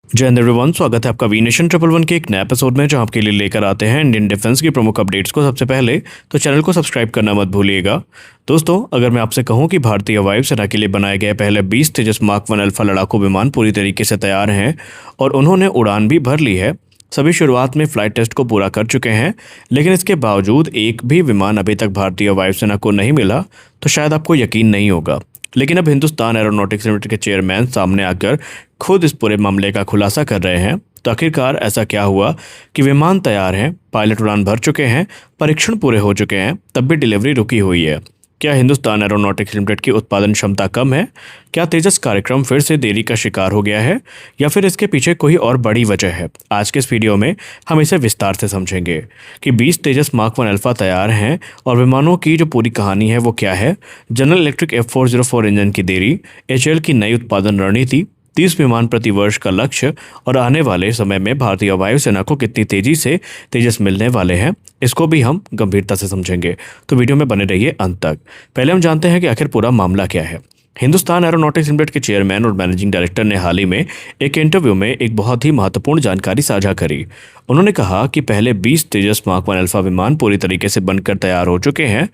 जय हिंद एवरीवन, स्वागत है आपका वी नेशन 111 के एक नए एपिसोड में, जहां आपके लिए लेकर आते हैं इंडियन डिफेंस की प्रमुख अपडेट्स को। सबसे पहले तो चैनल को सब्सक्राइब करना मत भूलिएगा। दोस्तों, अगर मैं आपसे कहूं कि भारतीय वायुसेना के लिए बनाए गए पहले 20 तेजस मार्क 1 अल्फा लड़ाकू विमान पूरी तरीके से तैयार हैं और उन्होंने उड़ान भी भर ली है। सभी शुरुआत में फ्लाइट टेस्ट को पूरा कर चुके हैं, लेकिन इसके बावजूद एक भी विमान अभी तक भारतीय वायुसेना को नहीं मिला तो शायद आपको यकीन नहीं होगा। लेकिन अब हिंदुस्तान एरोनॉटिक्स लिमिटेड के चेयरमैन सामने आकर खुद इस पूरे मामले का खुलासा कर रहे हैं। तो आखिरकार ऐसा क्या हुआ कि विमान तैयार हैं, पायलट उड़ान भर चुके हैं, परीक्षण पूरे हो चुके हैं, तब भी डिलीवरी रुकी हुई है। क्या हिंदुस्तान एरोनॉटिक्स लिमिटेड की उत्पादन क्षमता कम है? क्या तेजस कार्यक्रम फिर से देरी का शिकार हो गया है, या फिर इसके पीछे कोई और बड़ी वजह है? आज के इस वीडियो में हम इसे विस्तार से समझेंगे कि 20 तेजस मार्क 1 अल्फा तैयार हैं और विमानों की जो पूरी कहानी है वो क्या है। जनरल इलेक्ट्रिक F404 इंजन की देरी, HAL की नई उत्पादन रणनीति, 30 विमान प्रति वर्ष का लक्ष्य और आने वाले समय में भारतीय वायुसेना को कितनी तेजी से तेजस मिलने वाले हैं, इसको भी हम गंभीरता से समझेंगे। तो वीडियो में बने रहिए अंत तक। पहले हम जानते हैं कि आखिर पूरा मामला क्या है। हिंदुस्तान एरोनॉटिक्स लिमिटेड के चेयरमैन और मैनेजिंग डायरेक्टर ने हाल ही में एक इंटरव्यू में एक बहुत ही महत्वपूर्ण जानकारी साझा करी। उन्होंने कहा कि पहले 20 तेजस मार्क 1 अल्फा विमान पूरी तरीके से बनकर तैयार हो चुके हैं।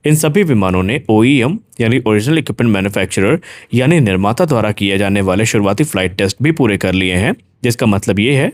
इन सभी विमानों ने OEM यानी ओरिजिनल इक्विपमेंट मैन्युफैक्चरर यानी निर्माता द्वारा किए जाने वाले शुरुआती फ्लाइट टेस्ट भी पूरे कर लिए हैं, जिसका मतलब ये है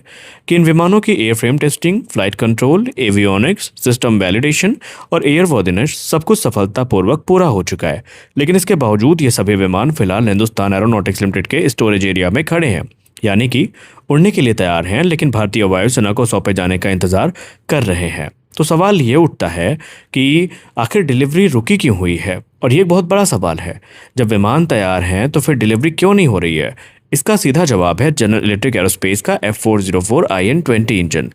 कि इन विमानों की airframe testing, flight control, avionics, system validation और एयरवर्दिनेस सब कुछ सफलतापूर्वक पूरा हो चुका है। लेकिन इसके बावजूद ये सभी विमान फिलहाल हिंदुस्तान एरोनॉटिक्स लिमिटेड के स्टोरेज एरिया में खड़े हैं, यानी कि उड़ने के लिए तैयार हैं, लेकिन भारतीय वायुसेना को सौंपे जाने का इंतजार कर रहे हैं। तो सवाल ये उठता है कि आखिर डिलीवरी रुकी क्यों हुई है, और ये एक बहुत बड़ा सवाल है। जब विमान तैयार हैं तो फिर डिलीवरी क्यों नहीं हो रही है? इसका सीधा जवाब है जनरल इलेक्ट्रिक एरोस्पेस का F404 IN-20 इंजन।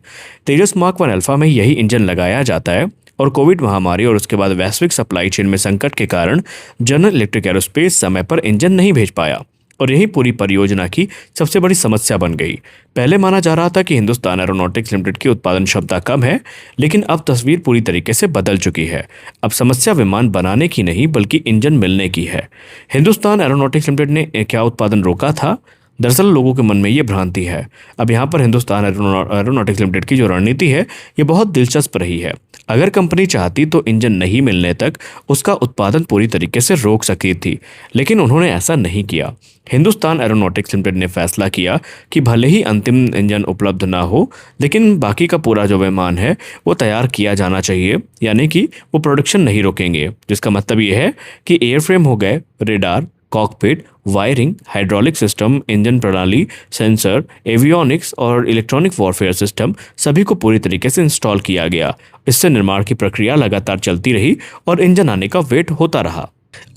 तेजस मार्क 1 अल्फा में यही इंजन लगाया जाता है और कोविड महामारी और उसके बाद वैश्विक सप्लाई चेन में संकट के कारण जनरल इलेक्ट्रिक एरोस्पेस समय पर इंजन नहीं भेज पाया और यही पूरी परियोजना की सबसे बड़ी समस्या बन गई। पहले माना जा रहा था कि हिंदुस्तान एरोनॉटिक्स लिमिटेड की उत्पादन क्षमता कम है, लेकिन अब तस्वीर पूरी तरीके से बदल चुकी है। अब समस्या विमान बनाने की नहीं बल्कि इंजन मिलने की है। हिंदुस्तान एरोनॉटिक्स लिमिटेड ने क्या उत्पादन रोका था? दरअसल लोगों के मन में ये भ्रांति है। अब यहाँ पर हिंदुस्तान एरोनॉटिक्स लिमिटेड की जो रणनीति है ये बहुत दिलचस्प रही है। अगर कंपनी चाहती तो इंजन नहीं मिलने तक उसका उत्पादन पूरी तरीके से रोक सकती थी, लेकिन उन्होंने ऐसा नहीं किया। हिंदुस्तान एरोनॉटिक्स लिमिटेड ने फैसला किया कि भले ही अंतिम इंजन उपलब्ध ना हो, लेकिन बाकी का पूरा जो विमान है वो तैयार किया जाना चाहिए, यानी कि वो प्रोडक्शन नहीं रोकेंगे। जिसका मतलब ये है कि एयरफ्रेम हो गए, radar, cockpit, wiring, hydraulic system, engine प्रणाली, सेंसर, एवियोनिक्स और इलेक्ट्रॉनिक वॉरफेयर सिस्टम सभी को पूरी तरीके से इंस्टॉल किया गया। इससे निर्माण की प्रक्रिया लगातार चलती रही और इंजन आने का वेट होता रहा।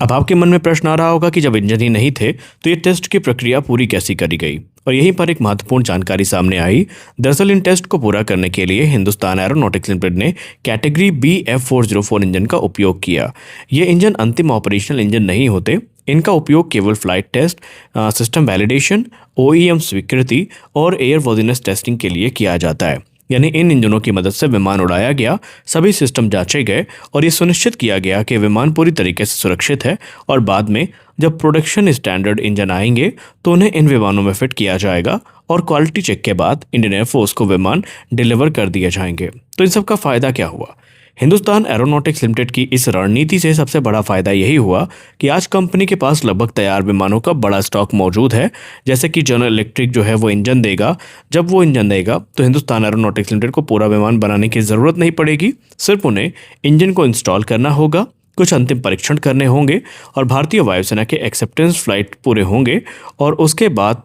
अब आपके मन में प्रश्न आ रहा होगा कि जब इंजन ही नहीं थे तो ये टेस्ट की प्रक्रिया पूरी कैसी करी गई, और यहीं पर एक महत्वपूर्ण जानकारी सामने आई। दरअसल इन टेस्ट को पूरा करने के लिए हिंदुस्तान एरोनॉटिक्स लिमिटेड ने कैटेगरी B F404 इंजन का उपयोग किया। ये इंजन अंतिम ऑपरेशनल इंजन नहीं होते। इनका उपयोग केवल flight test, system validation, OEM स्वीकृति और एयरवर्दिनेस टेस्टिंग के लिए किया जाता है। यानी इन इंजनों की मदद से विमान उड़ाया गया, सभी सिस्टम जांचे गए और ये सुनिश्चित किया गया कि विमान पूरी तरीके से सुरक्षित है, और बाद में जब प्रोडक्शन स्टैंडर्ड इंजन आएंगे तो उन्हें इन विमानों में फिट किया जाएगा और क्वालिटी चेक के बाद इंडियन एयरफोर्स को विमान डिलीवर कर दिए जाएंगे। तो इन सब का फायदा क्या हुआ? हिंदुस्तान एरोनॉटिक्स लिमिटेड की इस रणनीति से सबसे बड़ा फायदा यही हुआ कि आज कंपनी के पास लगभग तैयार विमानों का बड़ा स्टॉक मौजूद है। जैसे कि जनरल इलेक्ट्रिक जो है वो इंजन देगा, जब वो इंजन देगा तो हिंदुस्तान एरोनॉटिक्स लिमिटेड को पूरा विमान बनाने की ज़रूरत नहीं पड़ेगी। सिर्फ उन्हें इंजन को इंस्टॉल करना होगा, कुछ अंतिम परीक्षण करने होंगे और भारतीय वायुसेना के एक्सेप्टेंस फ्लाइट पूरे होंगे, और उसके बाद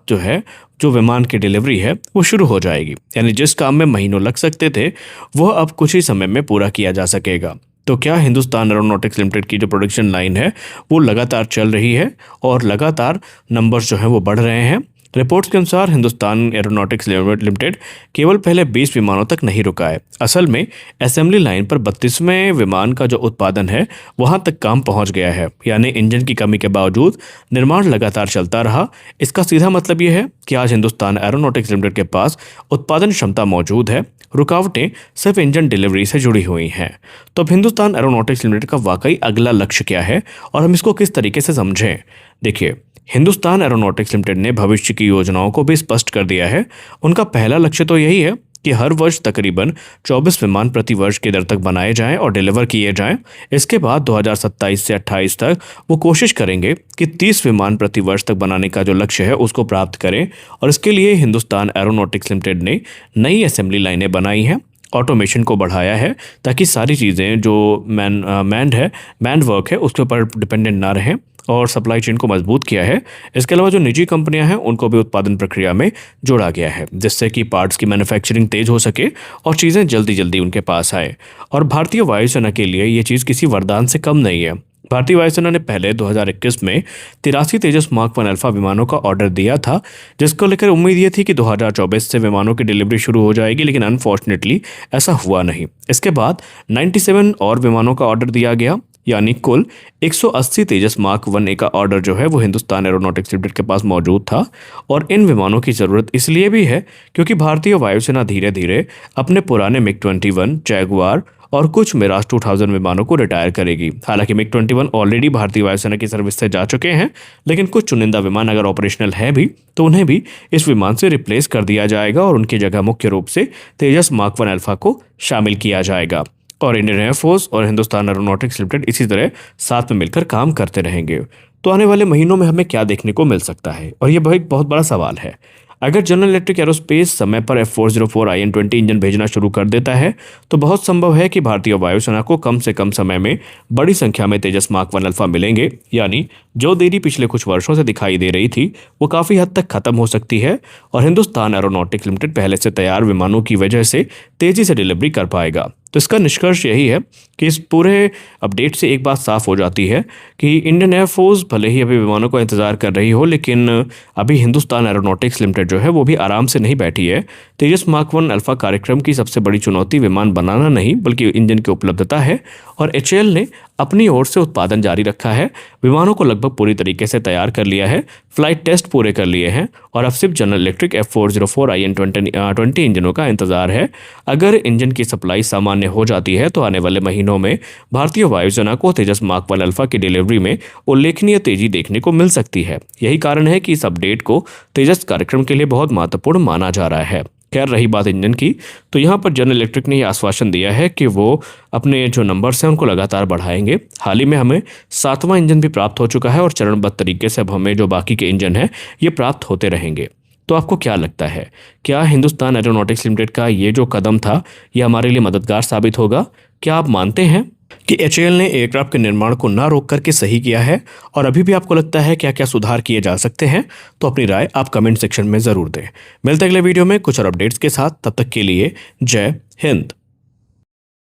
जो विमान की डिलीवरी है वो शुरू हो जाएगी। यानी जिस काम में महीनों लग सकते थे वह अब कुछ ही समय में पूरा किया जा सकेगा। तो क्या हिंदुस्तान एरोनॉटिक्स लिमिटेड की जो प्रोडक्शन लाइन है वो लगातार चल रही है और लगातार नंबर्स जो हैं वो बढ़ रहे हैं। रिपोर्ट्स के अनुसार हिंदुस्तान एरोनॉटिक्स लिमिटेड केवल पहले 20 विमानों तक नहीं रुका है। असल में असेंबली लाइन पर 32वें विमान का जो उत्पादन है वहां तक काम पहुंच गया है। यानी इंजन की कमी के बावजूद निर्माण लगातार चलता रहा। इसका सीधा मतलब यह है कि आज हिंदुस्तान एरोनॉटिक्स लिमिटेड के पास उत्पादन क्षमता मौजूद है, रुकावटें सिर्फ इंजन डिलीवरी से जुड़ी हुई हैं। तो अब हिंदुस्तान एरोनॉटिक्स लिमिटेड का वाकई अगला लक्ष्य क्या है और हम इसको किस तरीके से समझें? देखिए, हिंदुस्तान एरोनॉटिक्स लिमिटेड ने भविष्य की योजनाओं को भी स्पष्ट कर दिया है। उनका पहला लक्ष्य तो यही है कि हर वर्ष तकरीबन 24 विमान प्रति वर्ष की दर तक बनाए जाएं और डिलीवर किए जाएं। इसके बाद 2027 से 28 तक वो कोशिश करेंगे कि 30 विमान प्रति वर्ष तक बनाने का जो लक्ष्य है उसको प्राप्त करें। और इसके लिए हिंदुस्तान एरोनॉटिक्स लिमिटेड ने नई असेंबली लाइनें बनाई हैं, ऑटोमेशन को बढ़ाया है ताकि सारी चीज़ें जो मैन्ड वर्क है उसके ऊपर डिपेंडेंट ना रहें, और सप्लाई चेन को मजबूत किया है। इसके अलावा जो निजी कंपनियां हैं उनको भी उत्पादन प्रक्रिया में जोड़ा गया है, जिससे कि पार्ट्स की मैन्युफैक्चरिंग तेज हो सके और चीज़ें जल्दी जल्दी उनके पास आए। और भारतीय वायुसेना के लिए ये चीज़ किसी वरदान से कम नहीं है। भारतीय वायुसेना ने पहले 2021 में 83 तेजस मार्क 1 अल्फा विमानों का ऑर्डर दिया था, जिसको लेकर उम्मीद ये थी कि 2024 से विमानों की डिलीवरी शुरू हो जाएगी, लेकिन अनफॉर्चुनेटली ऐसा हुआ नहीं। इसके बाद 97 और विमानों का ऑर्डर दिया गया, यानी कुल 180 तेजस मार्क 1 ए का ऑर्डर जो है वो हिंदुस्तान एरोनॉटिक्स लिमिटेड के पास मौजूद था। और इन विमानों की ज़रूरत इसलिए भी है क्योंकि भारतीय वायुसेना धीरे धीरे अपने पुराने मिग 21, जैगुआर और कुछ मिराज 2000 विमानों को रिटायर करेगी। हालांकि मिग 21 ऑलरेडी भारतीय वायुसेना की सर्विस से जा चुके हैं, लेकिन कुछ चुनिंदा विमान अगर ऑपरेशनल है भी तो उन्हें भी इस विमान से रिप्लेस कर दिया जाएगा और उनकी जगह मुख्य रूप से तेजस मार्क 1 अल्फा को शामिल किया जाएगा। और इंडियन एयरफोर्स और हिंदुस्तान एरोनॉटिक्स लिमिटेड इसी तरह साथ में मिलकर काम करते रहेंगे। तो आने वाले महीनों में हमें क्या देखने को मिल सकता है, और ये एक बहुत बड़ा सवाल है। अगर जनरल इलेक्ट्रिक एरोस्पेस समय पर F404 IN-20 इंजन भेजना शुरू कर देता है तो बहुत संभव है कि भारतीय वायुसेना को कम से कम समय में बड़ी संख्या में तेजस मार्क 1 अल्फा मिलेंगे। यानी जो देरी पिछले कुछ वर्षों से दिखाई दे रही थी वो काफ़ी हद तक खत्म हो सकती है और हिंदुस्तान एरोनॉटिक्स लिमिटेड पहले से तैयार विमानों की वजह से तेजी से डिलीवरी कर पाएगा। तो इसका निष्कर्ष यही है कि इस पूरे अपडेट से एक बात साफ हो जाती है कि इंडियन एयरफोर्स भले ही अभी विमानों का इंतजार कर रही हो, लेकिन अभी हिंदुस्तान एरोनॉटिक्स लिमिटेड जो है वो भी आराम से नहीं बैठी है। तेजस मार्क 1 अल्फा कार्यक्रम की सबसे बड़ी चुनौती विमान बनाना नहीं बल्कि इंजन की उपलब्धता है, और HAL ने अपनी ओर से उत्पादन जारी रखा है। विमानों को लगभग पूरी तरीके से तैयार कर लिया है, फ्लाइट टेस्ट पूरे कर लिए हैं और अब सिर्फ जनरल इलेक्ट्रिक F404 IN-20 इंजनों का इंतजार है। अगर इंजन की सप्लाई सामान्य हो जाती है तो आने वाले महीनों में भारतीय वायुसेना को तेजस मार्क 1 अल्फा की डिलीवरी में उल्लेखनीय तेजी देखने को मिल सकती है। यही कारण है कि इस अपडेट को तेजस कार्यक्रम के लिए बहुत महत्वपूर्ण माना जा रहा है। खैर, रही बात इंजन की, तो यहाँ पर जनरल इलेक्ट्रिक ने यह आश्वासन दिया है कि वो अपने जो नंबर्स हैं उनको लगातार बढ़ाएंगे। हाल ही में हमें 7वां इंजन भी प्राप्त हो चुका है और चरणबद्ध तरीके से अब हमें जो बाकी के इंजन हैं ये प्राप्त होते रहेंगे। तो आपको क्या लगता है, क्या हिंदुस्तान एरोनॉटिक्स लिमिटेड का ये जो कदम था ये हमारे लिए मददगार साबित होगा? क्या आप मानते हैं कि HAL ने एयरक्राफ्ट के निर्माण को ना रोक करके सही किया है, और अभी भी आपको लगता है क्या क्या सुधार किए जा सकते हैं? तो अपनी राय आप कमेंट सेक्शन में ज़रूर दें। मिलते हैं अगले वीडियो में कुछ और अपडेट्स के साथ। तब तक के लिए जय हिंद।